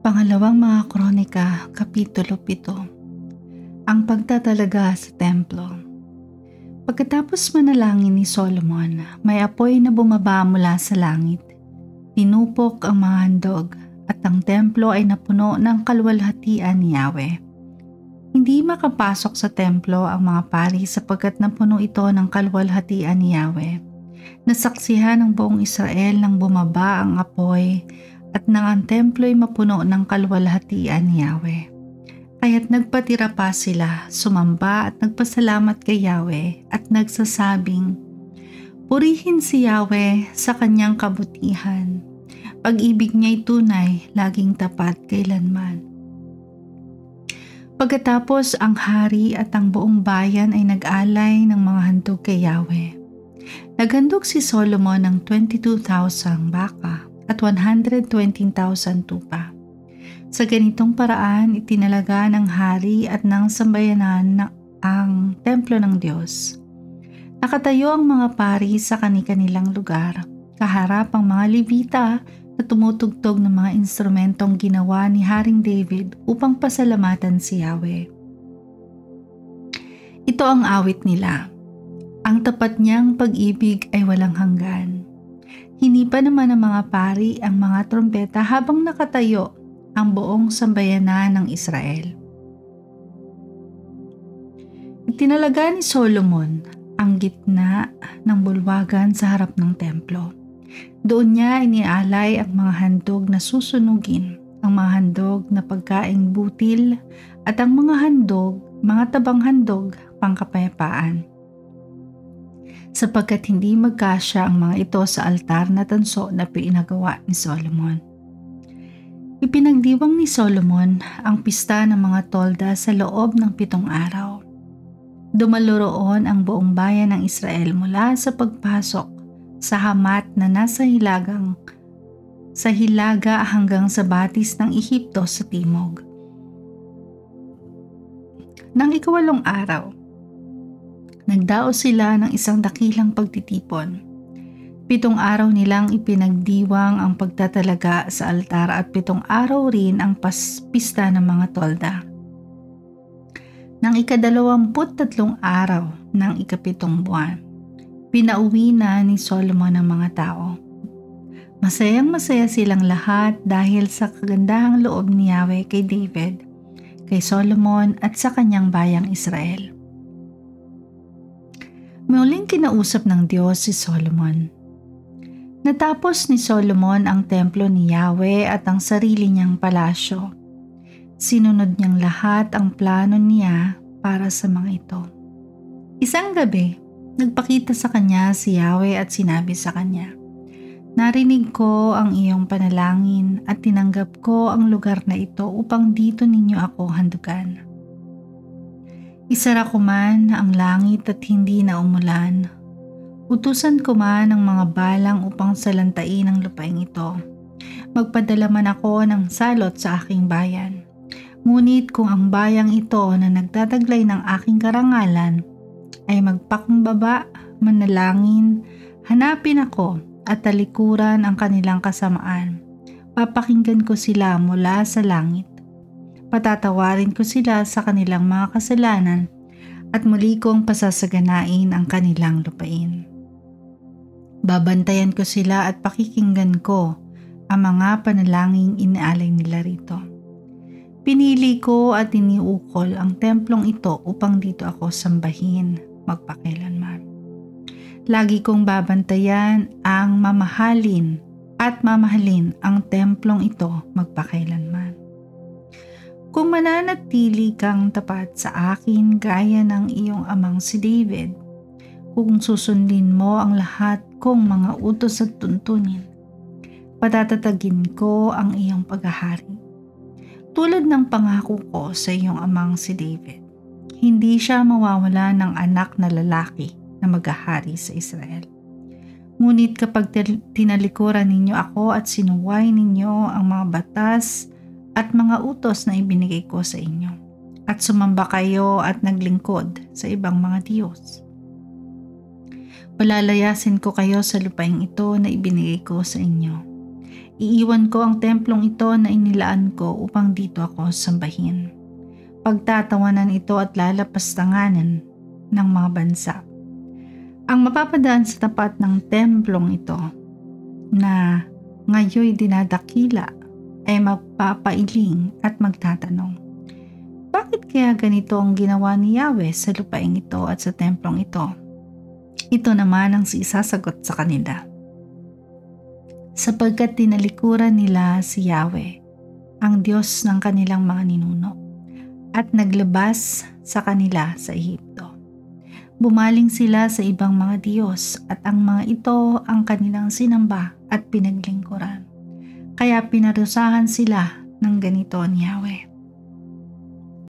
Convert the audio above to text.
Pangalawang mga Kronika, Kapitulo 7. Ang pagtatalaga sa templo. Pagkatapos manalangin ni Solomon, may apoy na bumaba mula sa langit. Tinupok ang mga handog at ang templo ay napuno ng kaluwalhatian ni Yahweh. Hindi makapasok sa templo ang mga pari sapagkat napuno ito ng kaluwalhatian ni Yahweh. Nasaksihan ng buong Israel nang bumaba ang apoy at nang ang templo'y mapuno ng kaluwalhatian ni Yahweh. Kaya't nagpatira pa sila, sumamba at nagpasalamat kay Yahweh at nagsasabing, "Purihin si Yahweh sa kanyang kabutihan. Pag-ibig niya'y tunay, laging tapat kailanman." Pagkatapos ang hari at ang buong bayan ay nag-alay ng mga handog kay Yahweh. Naghandog si Solomon ng 22,000 baka at 120,000 tupa. Sa ganitong paraan, itinalaga ng hari at ng sambayanan ang templo ng Diyos. Nakatayo ang mga pari sa kani-kanilang lugar, kaharap ang mga Levita na tumutugtog ng mga instrumentong ginawa ni Haring David upang pasalamatan si Yahweh. Ito ang awit nila. Ang tapat niyang pag-ibig ay walang hanggan. Hinipa naman ng mga pari ang mga trompeta habang nakatayo ang buong sambayanan ng Israel. Itinalaga ni Solomon ang gitna ng bulwagan sa harap ng templo. Doon niya inialay ang mga handog na susunugin, ang mga handog na pagkaing butil at ang mga tabang handog pangkapayapaan. Sapagkat hindi magkasya ang mga ito sa altar na tanso na pinagawa ni Solomon. Ipinagdiwang ni Solomon ang pista ng mga tolda sa loob ng 7 araw. Dumalo roon ang buong bayan ng Israel mula sa pagpasok sa Hamat na nasa hilaga hanggang sa batis ng Ehipto sa timog. Nang 8 araw, nagdaos sila ng isang dakilang pagtitipon. 7 araw nilang ipinagdiwang ang pagtatalaga sa altar at 7 araw rin ang pista ng mga tolda. Nang 23 araw ng 7 buwan, pinauwi na ni Solomon ang mga tao. Masayang-masaya silang lahat dahil sa kagandahang loob ni Yahweh kay David, kay Solomon at sa kanyang bayang Israel. Muling kinausap ng Diyos si Solomon. Natapos ni Solomon ang templo ni Yahweh at ang sarili niyang palasyo. Sinunod niyang lahat ang plano niya para sa mga ito. Isang gabi, nagpakita sa kanya si Yahweh at sinabi sa kanya, "Narinig ko ang iyong panalangin at tinanggap ko ang lugar na ito upang dito ninyo ako handugan. Isara ko man ang langit at hindi na umulan. Utusan ko man ang mga balang upang salantain ang lupain ito. Magpadala man ako ng salot sa aking bayan. Ngunit kung ang bayang ito na nagtataglay ng aking karangalan ay magpakumbaba, manalangin, hanapin ako at talikuran ang kanilang kasamaan, papakinggan ko sila mula sa langit. Patatawarin ko sila sa kanilang mga kasalanan at muli kong pasasaganain ang kanilang lupain. Babantayan ko sila at pakikinggan ko ang mga panalangin inaalay nila rito. Pinili ko at iniukol ang templong ito upang dito ako sambahin magpakailanman. Lagi kong babantayan ang mamahalin ang templong ito magpakailanman. Kung mananatili kang tapat sa akin gaya ng iyong amang si David, kung susundin mo ang lahat kong mga utos at tuntunin, patatatagin ko ang iyong paghahari. Tulad ng pangako ko sa iyong amang si David, hindi siya mawawala ng anak na lalaki na maghahari sa Israel. Ngunit kapag tinalikuran ninyo ako at sinuway ninyo ang mga batas at mga utos na ibinigay ko sa inyo, at sumamba kayo at naglingkod sa ibang mga Diyos, palalayasin ko kayo sa lupaing ito na ibinigay ko sa inyo. Iiwan ko ang templong ito na inilaan ko upang dito ako sambahin. Pagtatawanan ito at lalapastanganan ng mga bansa. Ang mapapadaan sa tapat ng templong ito na ngayoy dinadakila ay magpapailing at magtatanong, bakit kaya ganito ang ginawa ni Yahweh sa lupaing ito at sa templong ito? Ito naman ang isasagot sa kanila. Sapagkat tinalikuran nila si Yahweh, ang Diyos ng kanilang mga ninuno, at naglabas sa kanila sa Ehipto. Bumaling sila sa ibang mga Diyos at ang mga ito ang kanilang sinamba at pinaglingkuran. Kaya pinarusahan sila ng ganito ni Yahweh.